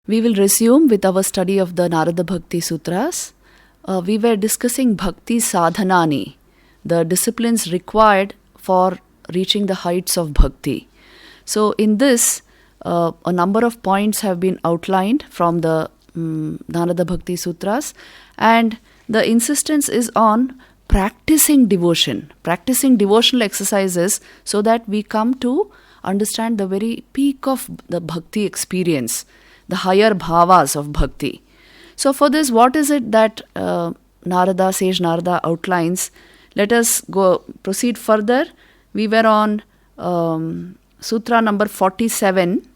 We will resume with our study of the Narada Bhakti Sutras. We were discussing Bhakti Sadhanani, the disciplines required for reaching the heights of Bhakti. So in this, a number of points have been outlined from the Narada Bhakti Sutras, and the insistence is on practicing devotion, practicing devotional exercises so that we come to understand the very peak of the Bhakti experience, the higher bhavas of bhakti. So for this, what is it that Sage Narada outlines? Let us proceed further. We were on Sutra number 47.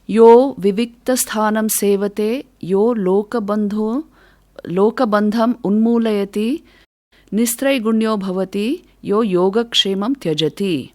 Yo vivikta sthanam sevate, yo lokabandham unmulayati, nistray gunyo bhavati, yo yogakshemam tyajati.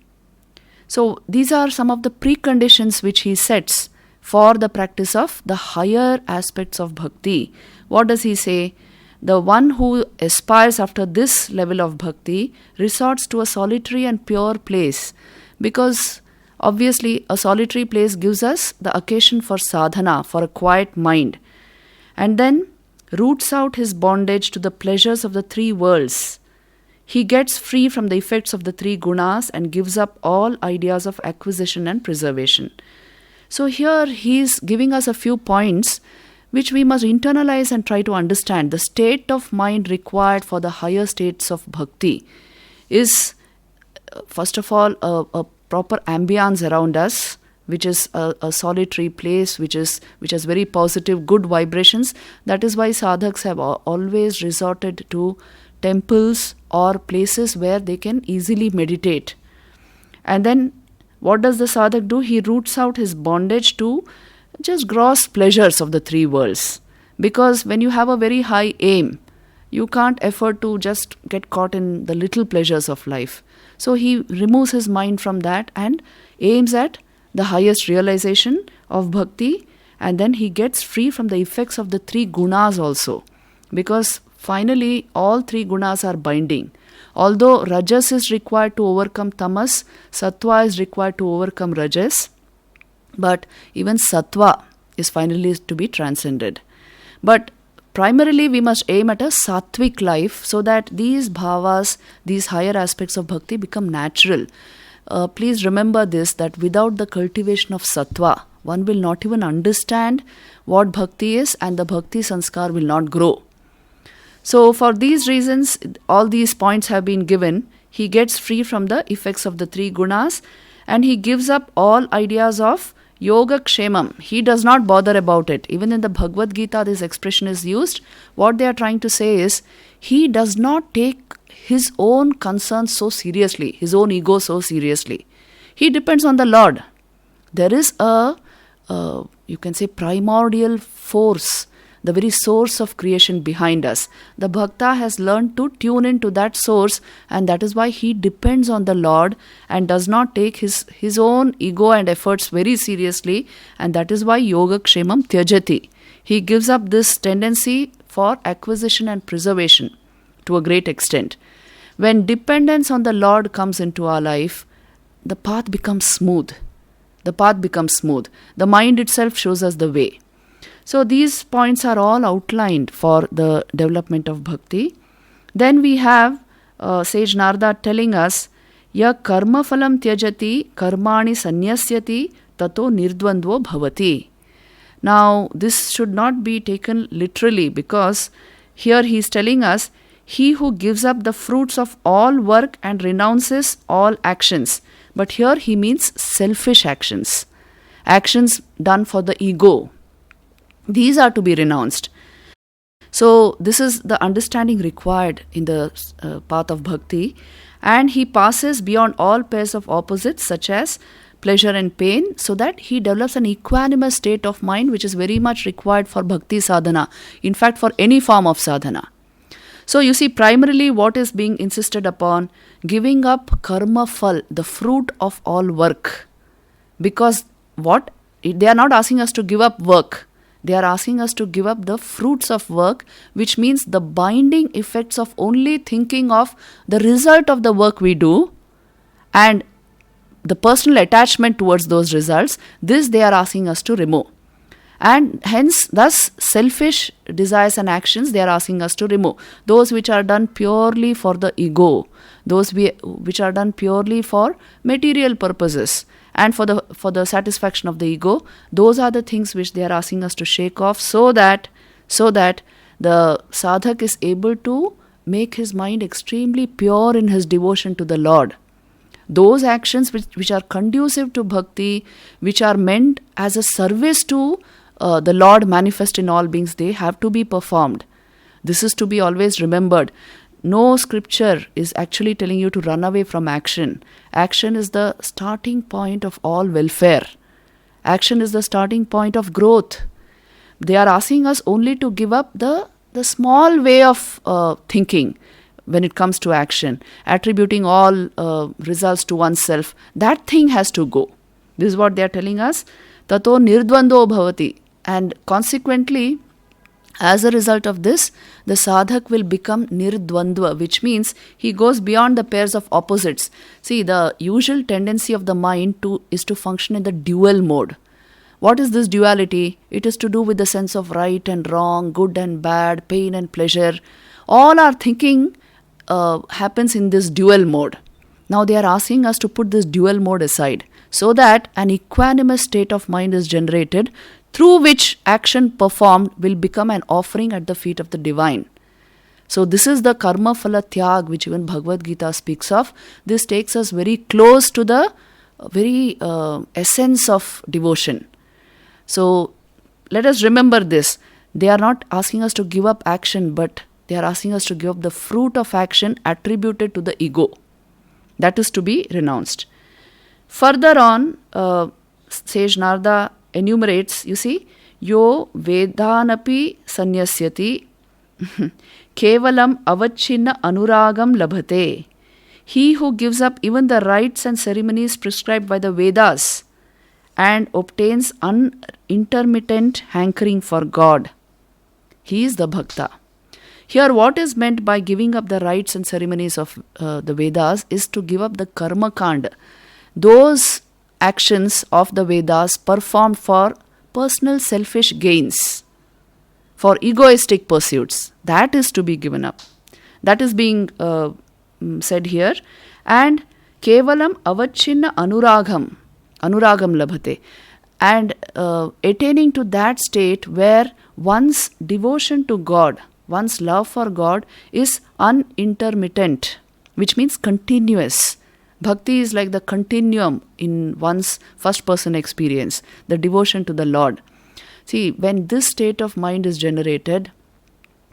So these are some of the preconditions which he sets for the practice of the higher aspects of bhakti. What does he say? The one who aspires after this level of bhakti resorts to a solitary and pure place, because obviously a solitary place gives us the occasion for sadhana, for a quiet mind, and then roots out his bondage to the pleasures of the three worlds. He gets free from the effects of the three gunas and gives up all ideas of acquisition and preservation. So here he is giving us a few points which we must internalize and try to understand. The state of mind required for the higher states of bhakti is, first of all, a proper ambience around us, which is a solitary place, which has very positive, good vibrations. That is why sadhaks have always resorted to temples or places where they can easily meditate. And then what does the sadhak do? He roots out his bondage to just gross pleasures of the three worlds. Because when you have a very high aim, you can't afford to just get caught in the little pleasures of life. So he removes his mind from that and aims at the highest realization of bhakti, and then he gets free from the effects of the three gunas also. Because finally all three gunas are binding. Although rajas is required to overcome tamas, sattva is required to overcome rajas, but even sattva is finally to be transcended. But primarily we must aim at a sattvic life so that these bhavas, these higher aspects of bhakti become natural. Please remember this, that without the cultivation of sattva, one will not even understand what bhakti is, and the bhakti sanskar will not grow. So for these reasons, all these points have been given. He gets free from the effects of the three gunas, and he gives up all ideas of yoga kshemam. He does not bother about it. Even in the Bhagavad Gita, this expression is used. What they are trying to say is, he does not take his own concerns so seriously, his own ego so seriously. He depends on the Lord. There is you can say, primordial force, the very source of creation behind us. The bhakta has learned to tune into that source, and that is why he depends on the Lord and does not take his own ego and efforts very seriously, and that is why yoga kshemam tyajati. He gives up this tendency for acquisition and preservation to a great extent. When dependence on the Lord comes into our life, the path becomes smooth. The path becomes smooth. The mind itself shows us the way. So these points are all outlined for the development of bhakti. Then we have Sage Narada telling us, ya karma phalam tyajati karmani sanyasyati tato nirdvandvo bhavati. Now this should not be taken literally, because here he is telling us, he who gives up the fruits of all work and renounces all actions. But here he means selfish actions. Actions done for the ego. These are to be renounced. So this is the understanding required in the path of bhakti. And he passes beyond all pairs of opposites such as pleasure and pain, so that he develops an equanimous state of mind, which is very much required for bhakti sadhana. In fact, for any form of sadhana. So you see, primarily what is being insisted upon, giving up karma phal, the fruit of all work. Because what? They are not asking us to give up work. They are asking us to give up the fruits of work, which means the binding effects of only thinking of the result of the work we do and the personal attachment towards those results. This they are asking us to remove. And hence, thus, selfish desires and actions they are asking us to remove. Those which are done purely for the ego, those which are done purely for material purposes and for the satisfaction of the ego, those are the things which they are asking us to shake off, so that the sadhak is able to make his mind extremely pure in his devotion to the Lord. Those actions which are conducive to bhakti, which are meant as a service to the Lord manifest in all beings, they have to be performed. This is to be always remembered. No scripture is actually telling you to run away from action. Action is the starting point of all welfare. Action is the starting point of growth. They are asking us only to give up the small way of thinking when it comes to action, attributing all results to oneself. That thing has to go. This is what they are telling us. Tato nirdvando bhavati. And consequently, as a result of this, the sadhak will become nirdvandva, which means he goes beyond the pairs of opposites. See, the usual tendency of the mind is to function in the dual mode. What is this duality? It is to do with the sense of right and wrong, good and bad, pain and pleasure. All our thinking happens in this dual mode. Now they are asking us to put this dual mode aside, so that an equanimous state of mind is generated, through which action performed will become an offering at the feet of the divine. So this is the karma phala tyag which even Bhagavad Gita speaks of. This takes us very close to the very essence of devotion. So let us remember this. They are not asking us to give up action, but they are asking us to give up the fruit of action attributed to the ego. That is to be renounced. Further on, sage Narada enumerates, you see, yo vedanapi sanyasyati kevalam avachinna anuragam labhate. He who gives up even the rites and ceremonies prescribed by the Vedas and obtains unintermittent hankering for God, he is the bhakta. Here, what is meant by giving up the rites and ceremonies of the Vedas is to give up the karma kanda. Those actions of the Vedas performed for personal selfish gains, for egoistic pursuits, that is to be given up. That is being said here. And kevalam avachinna anuragam labhate. And attaining to that state where one's devotion to God, one's love for God is unintermittent, which means continuous. Bhakti is like the continuum in one's first person experience, the devotion to the Lord. See, when this state of mind is generated,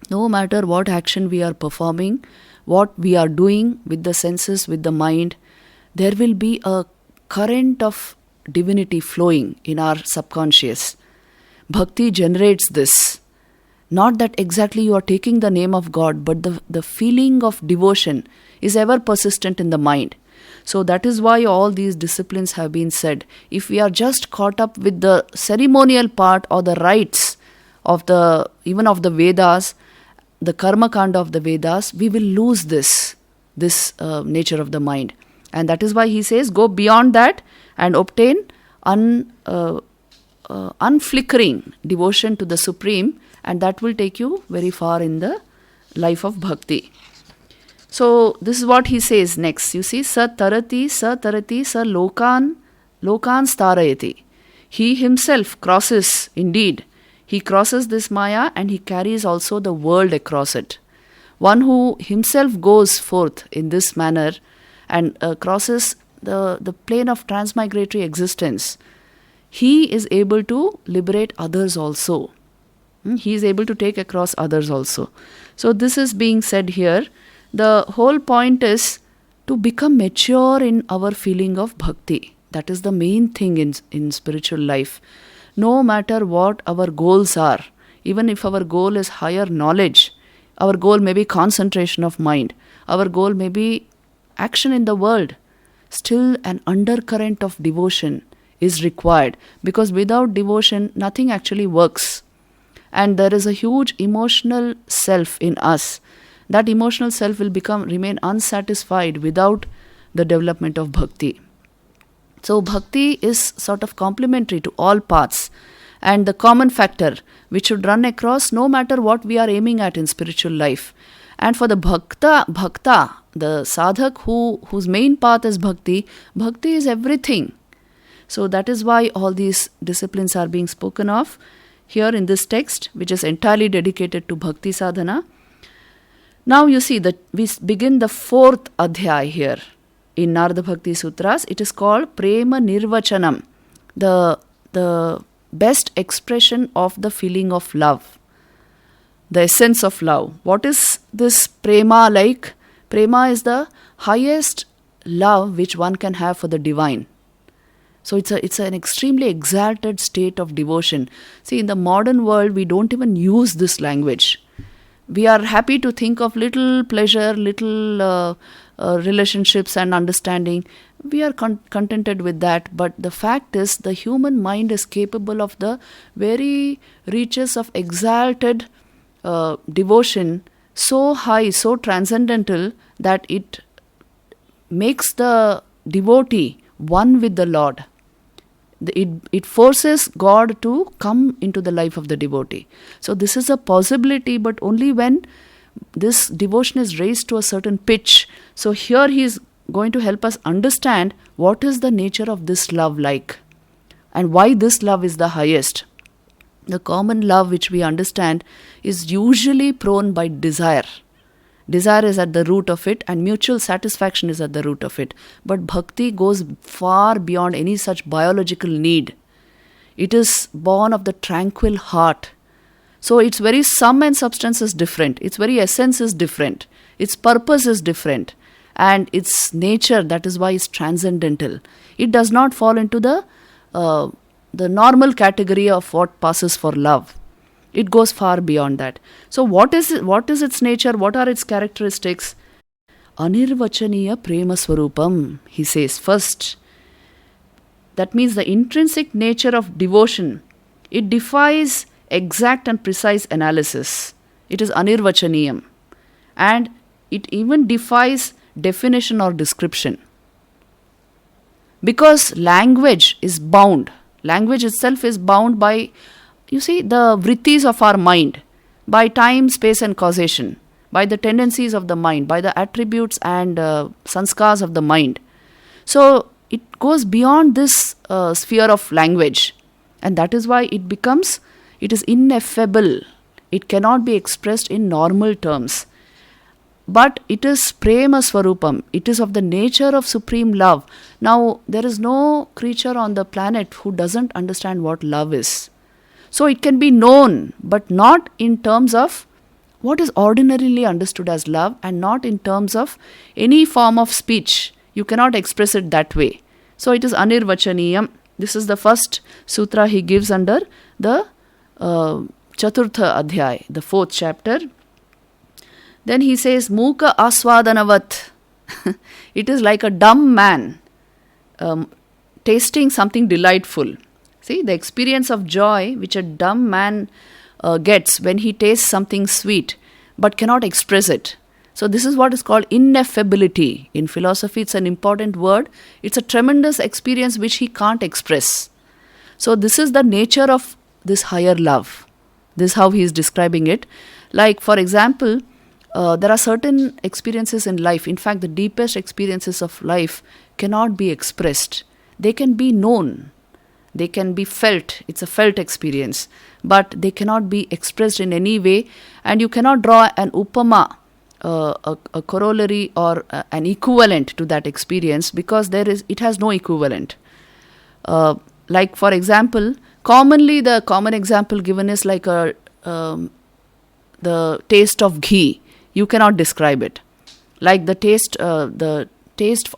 no matter what action we are performing, what we are doing with the senses, with the mind, there will be a current of divinity flowing in our subconscious. Bhakti generates this. Not that exactly you are taking the name of God, but the feeling of devotion is ever persistent in the mind. So that is why all these disciplines have been said. If we are just caught up with the ceremonial part or the rites of the Vedas, the karma kanda of the Vedas, we will lose this nature of the mind. And that is why he says, go beyond that and obtain unflickering devotion to the Supreme, and that will take you very far in the life of bhakti. So this is what he says next. You see, sa tarati sa lokan starayati. He himself crosses, indeed, he crosses this maya and he carries also the world across it. One who himself goes forth in this manner and crosses the plane of transmigratory existence, he is able to liberate others also. He is able to take across others also. So this is being said here. The whole point is to become mature in our feeling of bhakti. That is the main thing in spiritual life. No matter what our goals are, even if our goal is higher knowledge, our goal may be concentration of mind, our goal may be action in the world, still an undercurrent of devotion is required, because without devotion nothing actually works. And there is a huge emotional self in us. That emotional self will remain unsatisfied without the development of bhakti. So bhakti is sort of complementary to all paths. and the common factor which should run across no matter what we are aiming at in spiritual life. And for the bhakta, the sadhak whose main path is bhakti is everything. So that is why all these disciplines are being spoken of here in this text, which is entirely dedicated to bhakti sadhana. Now you see that we begin the 4th adhyay here in Narada Bhakti Sutras. It is called Prema Nirvachanam, the best expression of the feeling of love, the essence of love. What is this prema like? Prema is the highest love which one can have for the divine. So it's an extremely exalted state of devotion. See, in the modern world, we don't even use this language. We are happy to think of little pleasure, little relationships and understanding. We are contented with that. But the fact is, the human mind is capable of the very reaches of exalted devotion, so high, so transcendental, that it makes the devotee one with the Lord. It forces God to come into the life of the devotee. So this is a possibility, but only when this devotion is raised to a certain pitch. So here he is going to help us understand what is the nature of this love like and why this love is the highest. The common love which we understand is usually prone by desire. Desire is at the root of it, and mutual satisfaction is at the root of it. But bhakti goes far beyond any such biological need. It is born of the tranquil heart. So its very sum and substance is different. Its very essence is different. Its purpose is different. And its nature, that is why it's transcendental. It does not fall into the normal category of what passes for love. It goes far beyond that. So what is its nature? What are its characteristics? Anirvachaniya prema swarupam, he says first. That means the intrinsic nature of devotion. It defies exact and precise analysis. It is anirvachaniyam. And it even defies definition or description. Because language is bound. Language itself is bound by, you see, the vrittis of our mind, by time, space and causation, by the tendencies of the mind, by the attributes and sanskars of the mind. So it goes beyond this sphere of language, and that is why it is ineffable. It cannot be expressed in normal terms. But it is prema swarupam. It is of the nature of supreme love. Now, there is no creature on the planet who doesn't understand what love is. So it can be known, but not in terms of what is ordinarily understood as love, and not in terms of any form of speech. You cannot express it that way. So it is anirvachaniyam. This is the first sutra he gives under the Chaturtha Adhyay, the 4th chapter. Then he says, Muka aswadanavat. It is like a dumb man tasting something delightful. See, the experience of joy which a dumb man gets when he tastes something sweet but cannot express it. So this is what is called ineffability. In philosophy, it's an important word. It's a tremendous experience which he can't express. So this is the nature of this higher love. This is how he is describing it. Like, for example, there are certain experiences in life. In fact, the deepest experiences of life cannot be expressed. They can be known. They can be felt. It's a felt experience. But they cannot be expressed in any way. And you cannot draw an upama, a corollary or an equivalent to that experience, because it has no equivalent. Like, for example, commonly the common example given is like the taste of ghee. You cannot describe it. Like the taste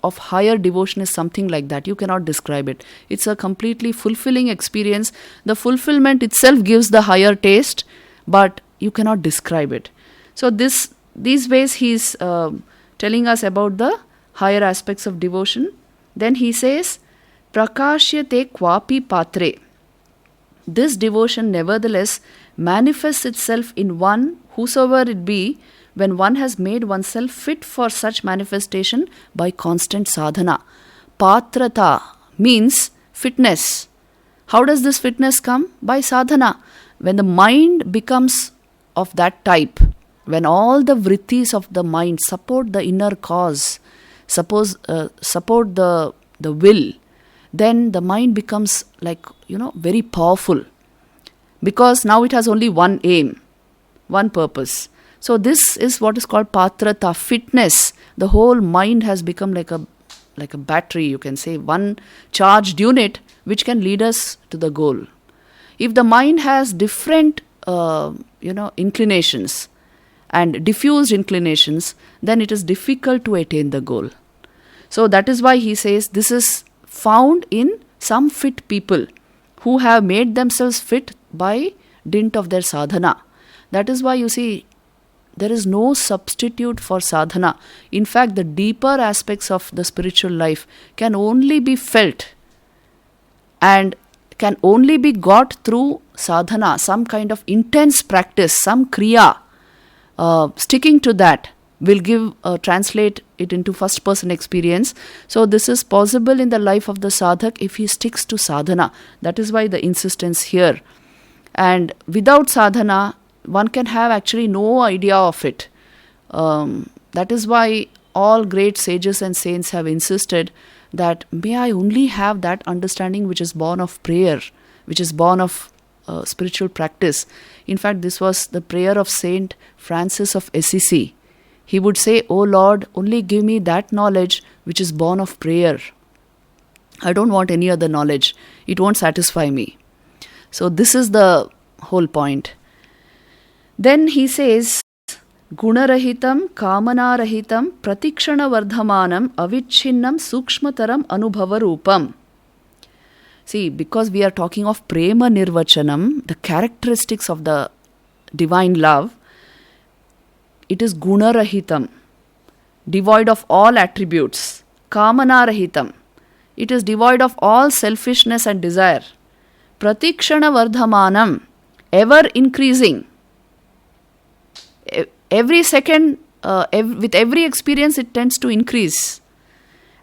of higher devotion is something like that. You cannot describe it. It's a completely fulfilling experience. The fulfillment itself gives the higher taste, but you cannot describe it. So these ways he's telling us about the higher aspects of devotion. Then he says, Prakashyate kvapi patre. This devotion nevertheless manifests itself in one, whosoever it be, when one has made oneself fit for such manifestation by constant sadhana. Patrata means fitness. How does this fitness come? By sadhana. When the mind becomes of that type, when all the vrittis of the mind support the inner cause, support the will, then the mind becomes very powerful, because now it has only one aim, one purpose. So this is what is called patrata, fitness. The whole mind has become like a battery, you can say, one charged unit which can lead us to the goal. If the mind has different inclinations and diffused inclinations, then it is difficult to attain the goal. So that is why he says this is found in some fit people who have made themselves fit by dint of their sadhana. That is why you see there is no substitute for sadhana. In fact, the deeper aspects of the spiritual life can only be felt and can only be got through sadhana, some kind of intense practice, some kriya. Sticking to that will translate it into first person experience. So this is possible in the life of the sadhak if he sticks to sadhana. That is why the insistence here. And without sadhana, one can have actually no idea of it. That is why all great sages and saints have insisted that may I only have that understanding which is born of prayer, which is born of spiritual practice. In fact, this was the prayer of Saint Francis of Assisi. He would say, "O Lord, only give me that knowledge which is born of prayer. I don't want any other knowledge. It won't satisfy me." So this is the whole point. Then he says, Gunarahitam kamanarahitam pratikshana vardhamanam avicchinnam sukshmataram anubhavarupam. See, because we are talking of prema nirvachanam, the characteristics of the divine love, it is gunarahitam, devoid of all attributes. Kamanarahitam, it is devoid of all selfishness and desire. Pratikshana vardhamanam, ever increasing. Every second, with every experience, it tends to increase.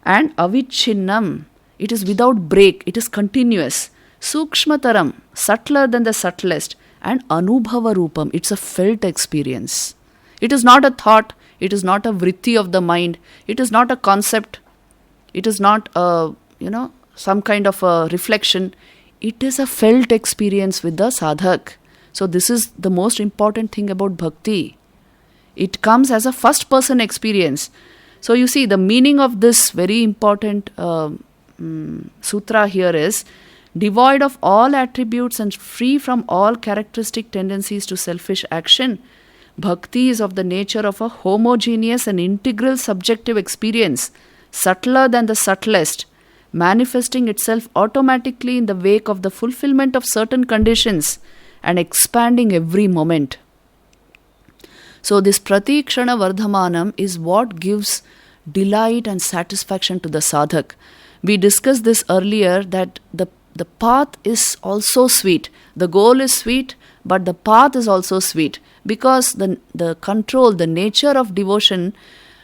And avicchinnam, it is without break, it is continuous. Sukshmataram, subtler than the subtlest. And anubhava rupam, it's a felt experience. It is not a thought, it is not a vritti of the mind, it is not a concept, it is not some kind of a reflection. It is a felt experience with the sadhak. So this is the most important thing about bhakti. It comes as a first person experience. So you see, the meaning of this very important sutra here is, devoid of all attributes and free from all characteristic tendencies to selfish action, bhakti is of the nature of a homogeneous and integral subjective experience, subtler than the subtlest, manifesting itself automatically in the wake of the fulfillment of certain conditions and expanding every moment. So this pratikshana vardhamanam is what gives delight and satisfaction to the sadhak. We discussed this earlier, that the path is also sweet. The goal is sweet, but the path is also sweet, because the control, the nature of devotion,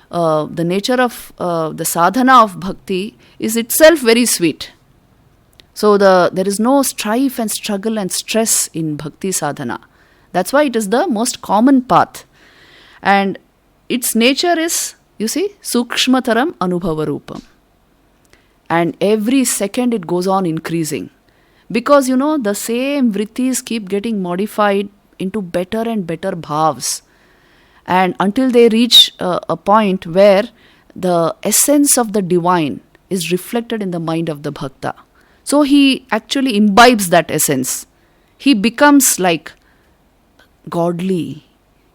the nature of the sadhana of bhakti is itself very sweet. So there is no strife and struggle and stress in bhakti sadhana. That's why it is the most common path. And its nature is, you see, sukshmataram anubhavarupam. And every second it goes on increasing. Because, the same vrittis keep getting modified into better and better bhavs. And until they reach a point where the essence of the divine is reflected in the mind of the bhakta. So he actually imbibes that essence. He becomes like godly.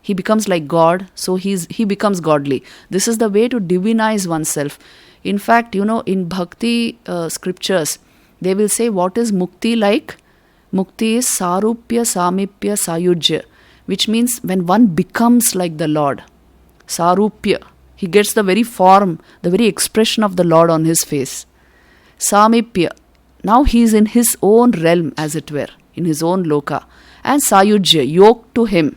He becomes like God, so he becomes godly. This is the way to divinize oneself. In fact, in bhakti scriptures, they will say what is mukti like. Mukti is sarupya, samipya, sayujya, which means when one becomes like the Lord. Sarupya, he gets the very form, the very expression of the Lord on his face. Samipya, now he is in his own realm, as it were, in his own loka. And sayujya, yoked to him,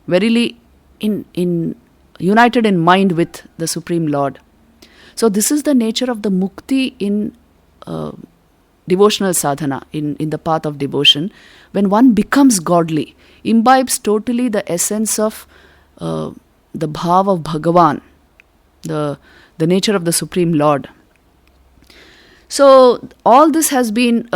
verily in united in mind with the Supreme Lord. So this is the nature of the mukti in devotional sadhana, in the path of devotion, when one becomes godly, imbibes totally the essence of the bhav of Bhagavan, the nature of the Supreme Lord. So all this has been,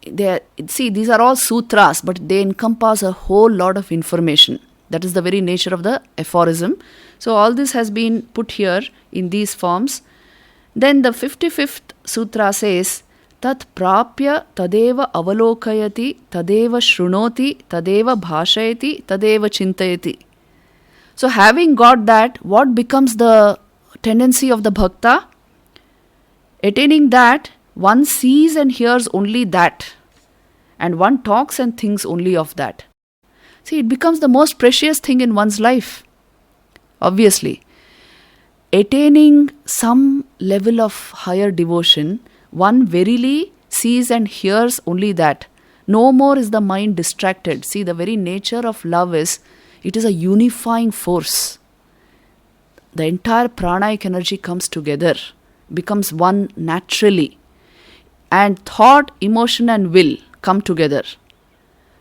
these are all sutras, but they encompass a whole lot of information. That is the very nature of the aphorism. So all this has been put here in these forms. Then the 55th sutra says, Tat prapya tadeva avalokayati, tadeva shrunoti, tadeva bhashayati, tadeva chintayati. So having got that, what becomes the tendency of the bhakta? Attaining that, one sees and hears only that, and one talks and thinks only of that. See, it becomes the most precious thing in one's life. Obviously, attaining some level of higher devotion, one verily sees and hears only that. No more is the mind distracted. See, the very nature of love is, it is a unifying force. The entire pranic energy comes together, becomes one naturally. And thought, emotion and will come together.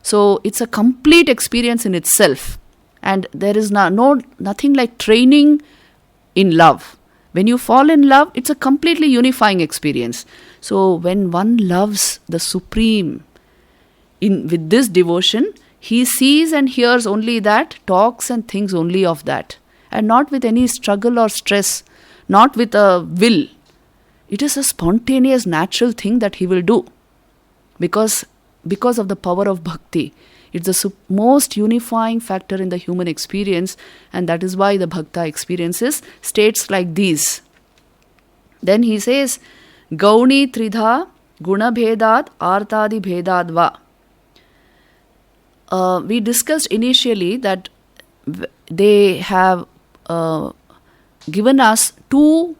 So it's a complete experience in itself. And there is nothing like training in love. When you fall in love, it's a completely unifying experience. So when one loves the Supreme with this devotion, he sees and hears only that, talks and thinks only of that. And not with any struggle or stress, not with a will. It is a spontaneous, natural thing that he will do. Because of the power of bhakti. It's the most unifying factor in the human experience, and that is why the bhakta experiences states like these. Then he says, Gauni tridha guna bhedat artadi bhedat va. We discussed initially that they have given us two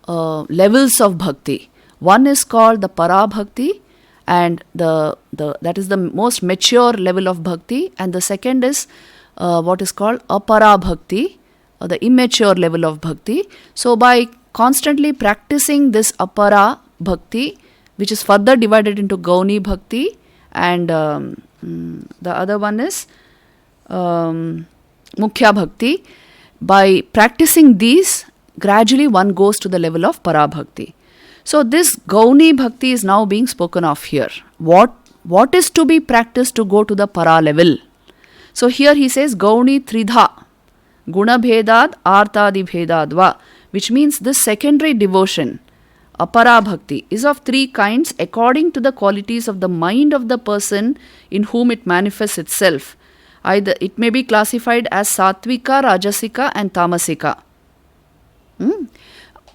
levels of bhakti. One is called the para bhakti, and that is the most mature level of bhakti, and the second is what is called apara bhakti, the immature level of bhakti. So by constantly practicing this apara bhakti, which is further divided into gauni bhakti, and the other one is mukhya bhakti, by practicing these, gradually one goes to the level of para bhakti. So this Gauni Bhakti is now being spoken of here. What is to be practiced to go to the para level? So here he says Gauni Tridha, Guna Bhedad, Artadi Bhedadva, which means this secondary devotion, Apara Bhakti, is of three kinds according to the qualities of the mind of the person in whom it manifests itself. Either it may be classified as Satvika, Rajasika and Tamasika.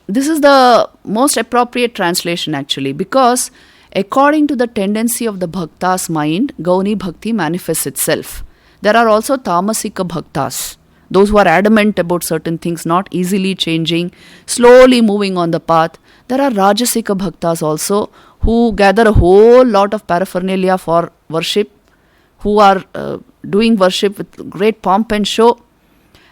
This is the most appropriate translation actually, because according to the tendency of the bhakta's mind, Gauni Bhakti manifests itself. There are also Tamasika Bhaktas, those who are adamant about certain things, not easily changing, slowly moving on the path. There are Rajasika Bhaktas also, who gather a whole lot of paraphernalia for worship, who are doing worship with great pomp and show.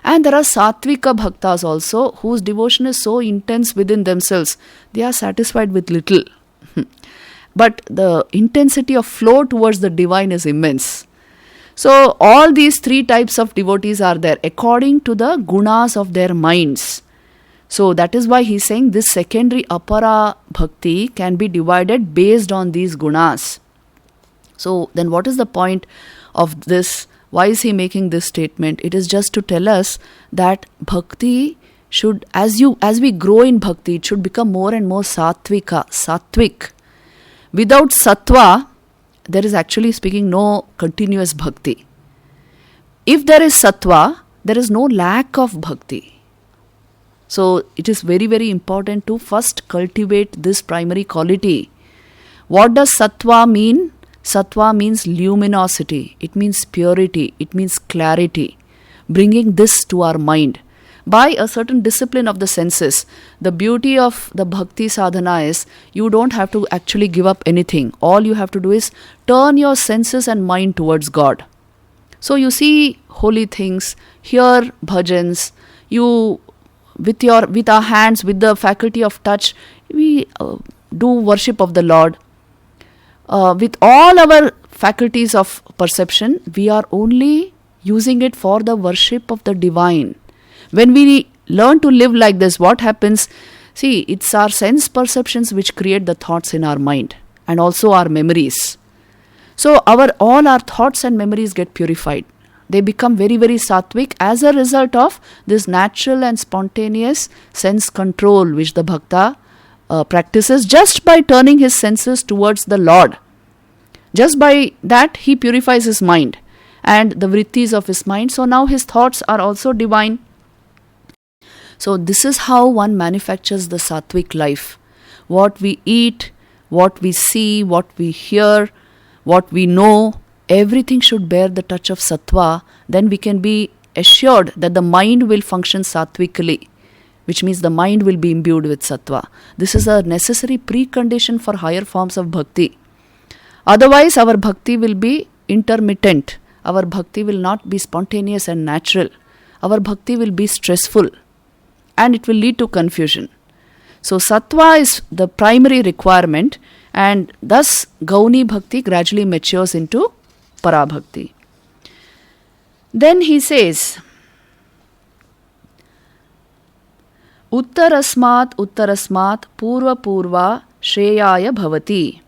And there are Satvika Bhaktas also, whose devotion is so intense within themselves, they are satisfied with little. But the intensity of flow towards the divine is immense. So all these three types of devotees are there according to the gunas of their minds. So that is why he is saying this secondary apara bhakti can be divided based on these gunas. So then what is the point of this? Why is he making this statement? It is just to tell us that bhakti should, as we grow in bhakti, it should become more and more sattvic. Without sattva, there is actually speaking no continuous bhakti. If there is sattva, there is no lack of bhakti. So it is very, very important to first cultivate this primary quality. What does sattva mean? Sattva means luminosity, it means purity, it means clarity, bringing this to our mind. By a certain discipline of the senses, the beauty of the bhakti sadhana is you don't have to actually give up anything. All you have to do is turn your senses and mind towards God. So you see holy things, hear bhajans, with our hands, with the faculty of touch, we do worship of the Lord. with all our faculties of perception, we are only using it for the worship of the divine. When we learn to live like this, what happens? See, it's our sense perceptions which create the thoughts in our mind and also our memories. So all our thoughts and memories get purified. They become very, very sattvic as a result of this natural and spontaneous sense control which the bhakta practices just by turning his senses towards the Lord. Just by that, he purifies his mind and the vrittis of his mind. So now his thoughts are also divine. So this is how one manufactures the sattvic life. What we eat, what we see, what we hear, what we know, everything should bear the touch of sattva. Then we can be assured that the mind will function sattvically, which means the mind will be imbued with sattva. This is a necessary precondition for higher forms of bhakti. Otherwise, our bhakti will be intermittent. Our bhakti will not be spontaneous and natural. Our bhakti will be stressful and it will lead to confusion. So sattva is the primary requirement, and thus Gauni Bhakti gradually matures into Parabhakti. Then he says, Uttarasmat Purva Purva Shreyaya Bhavati.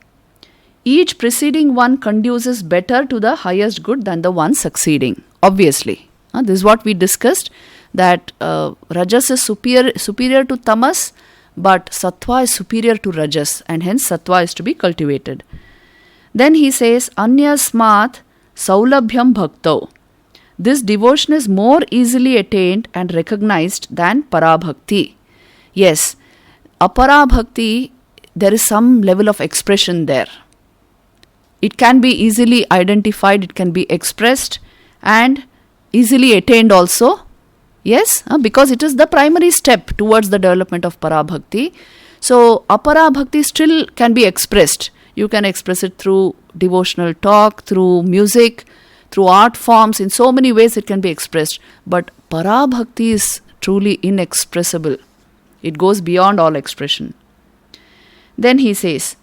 Each preceding one conduces better to the highest good than the one succeeding. Obviously. This is what we discussed, that Rajas is superior to Tamas, but Sattva is superior to Rajas, and hence Sattva is to be cultivated. Then he says, Anyasmat Saulabhyam Bhakto. This devotion is more easily attained and recognized than Parabhakti. Yes, Aparabhakti, there is some level of expression there. It can be easily identified, it can be expressed and easily attained also. Yes, because it is the primary step towards the development of Parabhakti. So, Aparabhakti still can be expressed. You can express it through devotional talk, through music, through art forms. In so many ways it can be expressed. But Parabhakti is truly inexpressible. It goes beyond all expression. Then he says,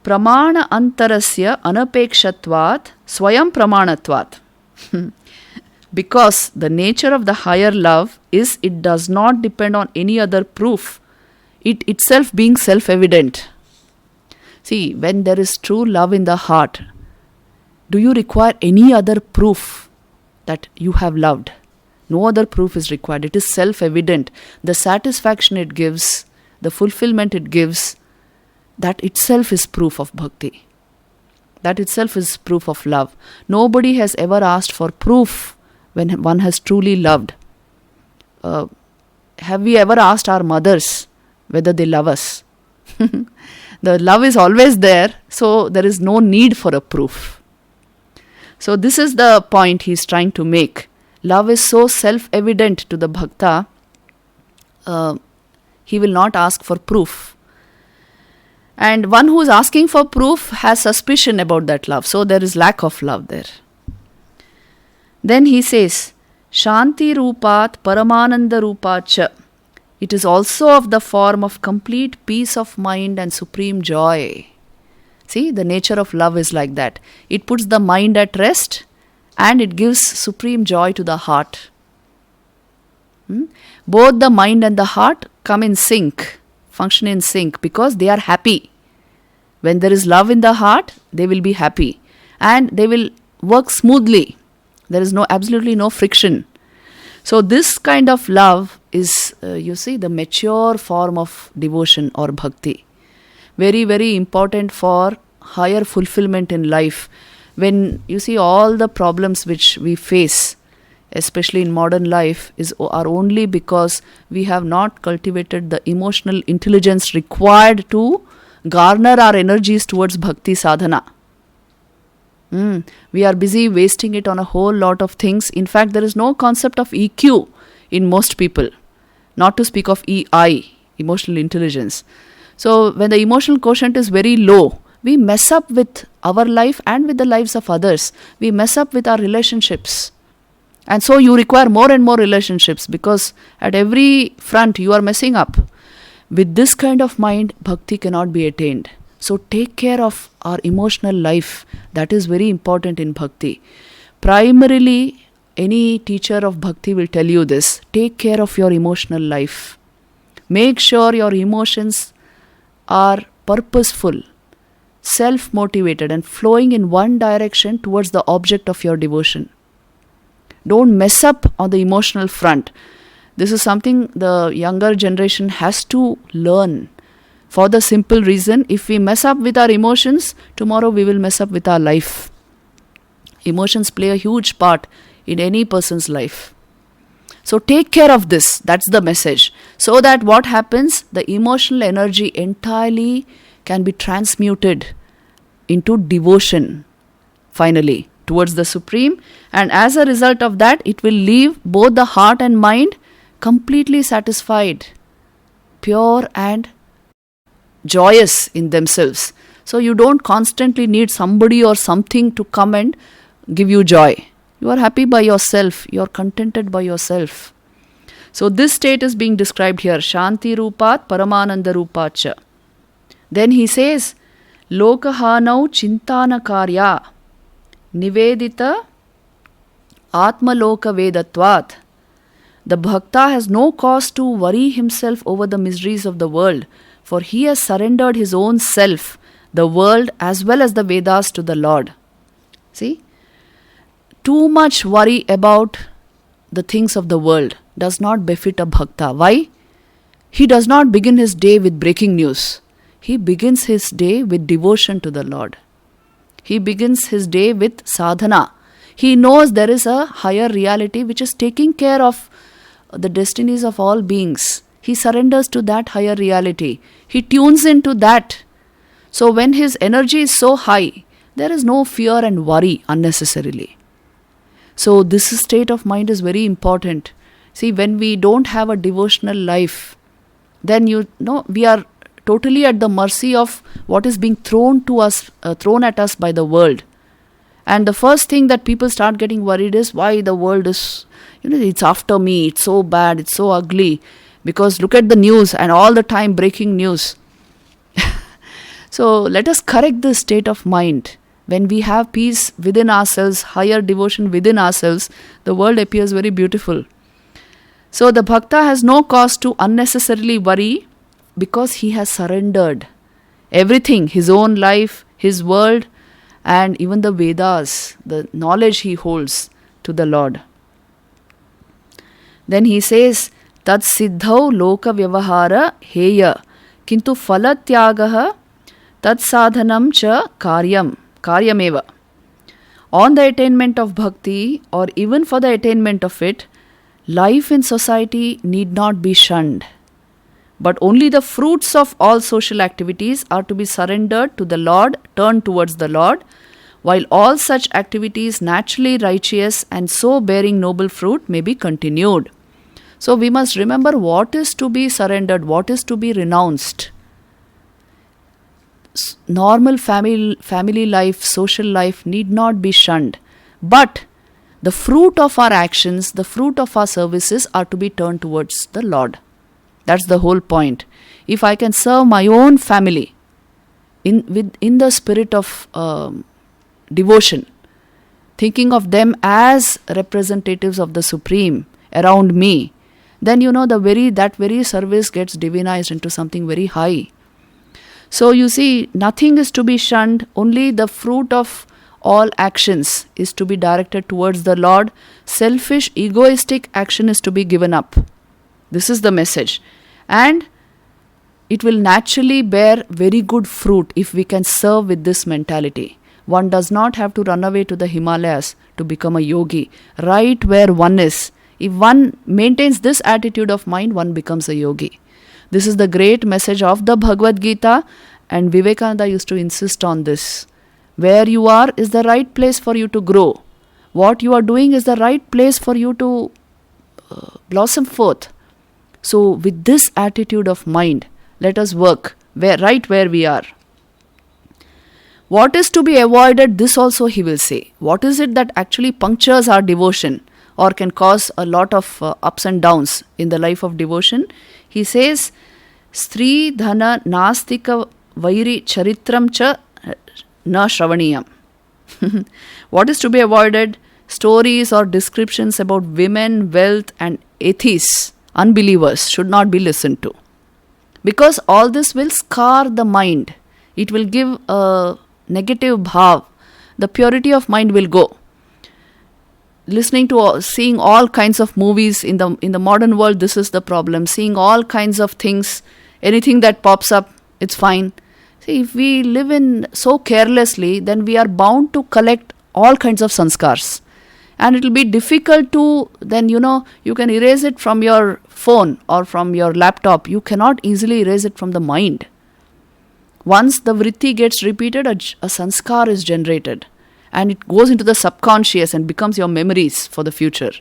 Pramana antarasya anapekshatvat swayam pramanatvat. Because the nature of the higher love is it does not depend on any other proof, it itself being self-evident. See, when there is true love in the heart, do you require any other proof that you have loved? No other proof is required. It is self-evident. The satisfaction it gives, the fulfillment it gives, that itself is proof of bhakti. That itself is proof of love. Nobody has ever asked for proof when one has truly loved. Have we ever asked our mothers whether they love us? The love is always there, so there is no need for a proof. So this is the point he is trying to make. Love is so self-evident to the bhakta, he will not ask for proof. And one who is asking for proof has suspicion about that love, so there is lack of love there. Then he says, Shanti Rupat Paramananda Rupacha. It is also of the form of complete peace of mind and supreme joy. See, the nature of love is like that. It puts the mind at rest and it gives supreme joy to the heart. Both the mind and the heart come in sync, function in sync, because they are happy. When there is love in the heart, they will be happy and they will work smoothly. There is absolutely no friction. So this kind of love is, the mature form of devotion or bhakti. Very, very important for higher fulfillment in life. When you see all the problems which we face, especially in modern life, are only because we have not cultivated the emotional intelligence required to garner our energies towards bhakti sadhana. We are busy wasting it on a whole lot of things. In fact, there is no concept of EQ in most people, not to speak of EI, emotional intelligence. So when the emotional quotient is very low, we mess up with our life and with the lives of others. We mess up with our relationships. And so you require more and more relationships because at every front you are messing up. With this kind of mind, bhakti cannot be attained. So take care of our emotional life. That is very important in bhakti. Primarily, any teacher of bhakti will tell you this. Take care of your emotional life. Make sure your emotions are purposeful, self-motivated and flowing in one direction towards the object of your devotion. Don't mess up on the emotional front. This is something the younger generation has to learn. For the simple reason, if we mess up with our emotions, tomorrow we will mess up with our life. Emotions play a huge part in any person's life. So take care of this. That's the message. So that what happens, the emotional energy entirely can be transmuted into devotion, finally, towards the Supreme. And as a result of that, it will leave both the heart and mind completely satisfied, pure and joyous in themselves. So you don't constantly need somebody or something to come and give you joy. You are happy by yourself. You are contented by yourself. So this state is being described here. Shanti Rupat Paramananda Rupacha. Then he says, Lokahanau Chintana Karya Nivedita Atmaloka Vedatvat. The bhakta has no cause to worry himself over the miseries of the world, for he has surrendered his own self, the world as well as the Vedas to the Lord. See? Too much worry about the things of the world does not befit a bhakta. Why? He does not begin his day with breaking news. He begins his day with devotion to the Lord. He begins his day with sadhana. He knows there is a higher reality which is taking care of the destinies of all beings. He surrenders to that higher reality. He tunes into that. So when his energy is so high, there is no fear and worry unnecessarily. So this state of mind is very important. See, when we don't have a devotional life, then we are totally at the mercy of what is being thrown at us by the world. And the first thing that people start getting worried is why the world is, it's after me, it's so bad, it's so ugly. Because look at the news and all the time breaking news. So let us correct this state of mind. When we have peace within ourselves, higher devotion within ourselves, the world appears very beautiful. So the bhakta has no cause to unnecessarily worry because he has surrendered everything, his own life, his world, and even the Vedas, the knowledge he holds, to the Lord. Then he says, Tad siddhau loka vyavahara heya kintu phalatyagaha tad sadhanam cha karyameva. On the attainment of bhakti, or even for the attainment of it, life in society need not be shunned. But only the fruits of all social activities are to be surrendered to the Lord, turned towards the Lord, while all such activities naturally righteous and so bearing noble fruit may be continued. So we must remember what is to be surrendered, what is to be renounced. Normal family life, social life need not be shunned. But the fruit of our actions, the fruit of our services are to be turned towards the Lord. That's the whole point. If I can serve my own family in the spirit of devotion, thinking of them as representatives of the Supreme around me, then that very service gets divinized into something very high. So you see, nothing is to be shunned, only the fruit of all actions is to be directed towards the Lord. Selfish, egoistic action is to be given up. This is the message. And it will naturally bear very good fruit if we can serve with this mentality. One does not have to run away to the Himalayas to become a yogi. Right where one is, if one maintains this attitude of mind, one becomes a yogi. This is the great message of the Bhagavad Gita, and Vivekananda used to insist on this. Where you are is the right place for you to grow. What you are doing is the right place for you to blossom forth. So with this attitude of mind, let us work right where we are. What is to be avoided, this also he will say. What is it that actually punctures our devotion or can cause a lot of ups and downs in the life of devotion? He says, Stri dhana nastika vairi charitram cha na shravaniyam. What is to be avoided? Stories or descriptions about women, wealth, and atheists, unbelievers, should not be listened to. Because all this will scar the mind. It will give a negative bhav. The purity of mind will go. Seeing all kinds of movies in the modern world, this is the problem. Seeing all kinds of things, anything that pops up, it's fine. See, if we live in so carelessly, then we are bound to collect all kinds of sanskars. And it will be difficult to, then you can erase it from your phone or from your laptop. You cannot easily erase it from the mind. Once the vritti gets repeated, a sanskar is generated. And it goes into the subconscious and becomes your memories for the future.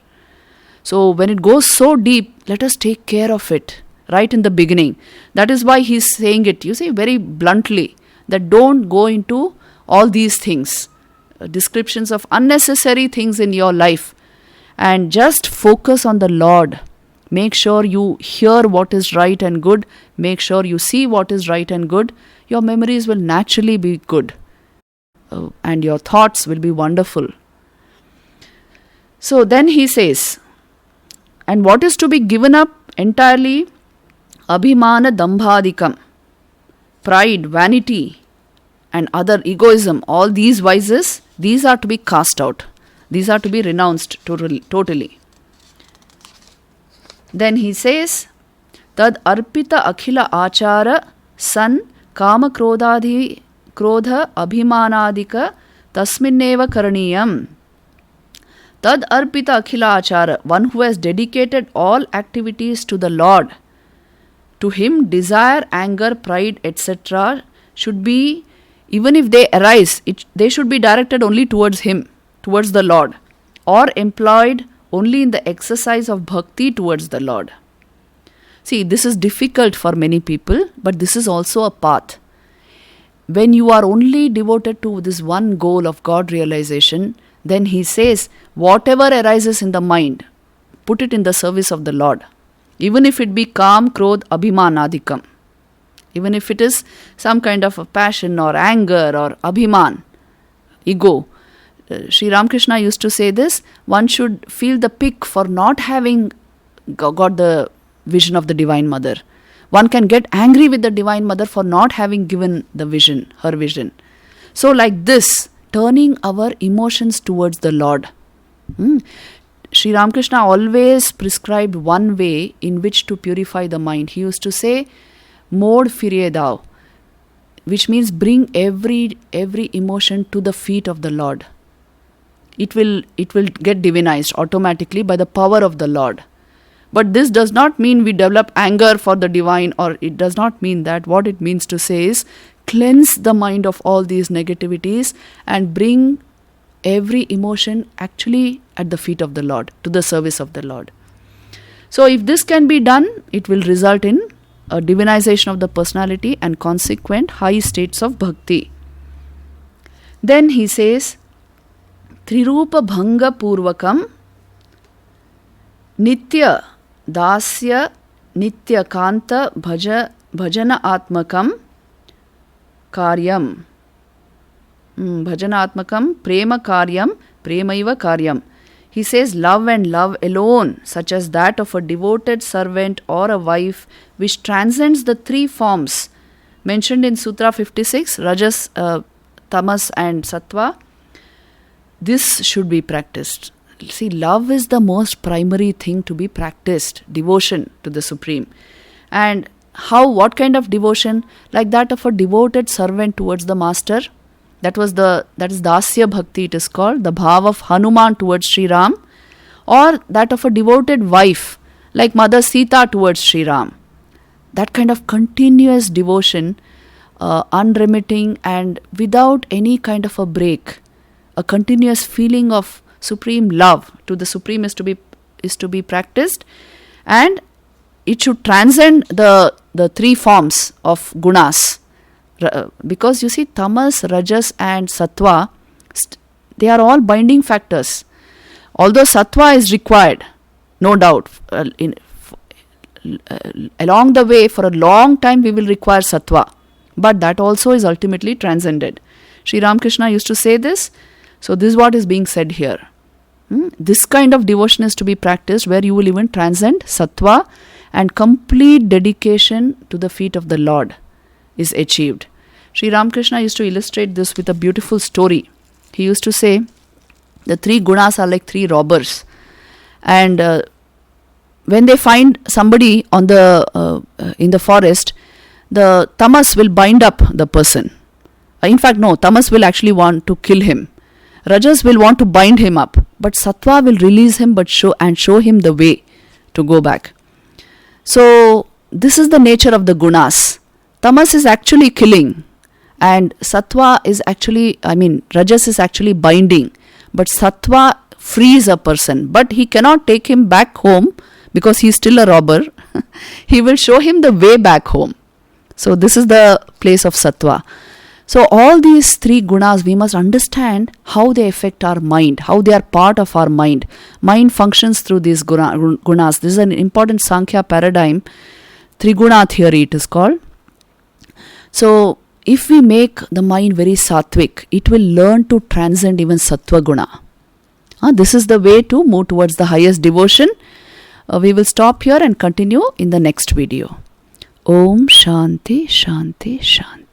So when it goes so deep, let us take care of it right in the beginning. That is why he's saying it, very bluntly, that don't go into all these things, descriptions of unnecessary things in your life, and just focus on the Lord. Make sure you hear what is right and good. Make sure you see what is right and good. Your memories will naturally be good. And your thoughts will be wonderful. So then he says, and what is to be given up entirely? Abhimana dambhadikam, pride, vanity, and other egoism, all these vices, these are to be cast out. These are to be renounced totally. Then he says, tad arpita akhila achara san kama krodha abhimanadika tasminneva karaniyam. Tad arpita akhila achara, one who has dedicated all activities to the Lord. To him, desire, anger, pride, etc. should be, even if they arise, they should be directed only towards him, towards the Lord, or employed only in the exercise of bhakti towards the Lord. See, this is difficult for many people, but this is also a path. When you are only devoted to this one goal of God realization, then he says, whatever arises in the mind, put it in the service of the Lord. Even if it be kam, krodh, abhimanadikam. Even if it is some kind of a passion or anger or abhiman, ego. Sri Ramakrishna used to say this, one should feel the pick for not having got the vision of the Divine Mother. One can get angry with the Divine Mother for not having given the vision, her vision. So like this, turning our emotions towards the Lord. Sri Ramakrishna always prescribed one way in which to purify the mind. He used to say, Mod firedao, which means bring every emotion to the feet of the Lord. It will get divinized automatically by the power of the Lord. But this does not mean we develop anger for the divine, or it does not mean that. What it means to say is cleanse the mind of all these negativities and bring every emotion actually at the feet of the Lord, to the service of the Lord. So if this can be done, it will result in a divinization of the personality and consequent high states of bhakti. Then he says, Trirupa Bhanga Purvakam Nitya Dasya Nitya Kanta Bhajana Atmakam Karyam. Bhajana Atmakam Prema Karyam Premaiva Karyam. He says love and love alone, such as that of a devoted servant or a wife, which transcends the three forms mentioned in Sutra 56, Rajas, Tamas and Sattva. This should be practiced. See, love is the most primary thing to be practiced, devotion to the Supreme. And what kind of devotion? Like that of a devoted servant towards the Master. That is Dasya Bhakti, it is called, the bhav of Hanuman towards Sri Ram, or that of a devoted wife, like Mother Sita towards Sri Ram. That kind of continuous devotion, unremitting and without any kind of a break, a continuous feeling of supreme love to the Supreme is to be practiced, and it should transcend the three forms of gunas. Because you see, tamas, rajas and sattva, they are all binding factors. Although sattva is required, no doubt, along the way for a long time we will require sattva. But that also is ultimately transcended. Sri Ramakrishna used to say this. So this is what is being said here. This kind of devotion is to be practiced where you will even transcend sattva, and complete dedication to the feet of the Lord is achieved. Sri Ramakrishna used to illustrate this with a beautiful story. He used to say, the 3 gunas are like 3 robbers. And when they find somebody on in the forest, the tamas will bind up the person. In fact, no, tamas will actually want to kill him. Rajas will want to bind him up, but sattva will release him show him the way to go back. So this is the nature of the gunas. Tamas is actually killing, and sattva is actually, rajas is actually binding, but sattva frees a person. But he cannot take him back home because he is still a robber. He will show him the way back home. So this is the place of sattva. So all these 3 gunas, we must understand how they affect our mind, how they are part of our mind. Mind functions through these gunas. This is an important Sankhya paradigm. Triguna theory it is called. So if we make the mind very sattvic, it will learn to transcend even sattva guna. This is the way to move towards the highest devotion. We will stop here and continue in the next video. Om Shanti Shanti Shanti.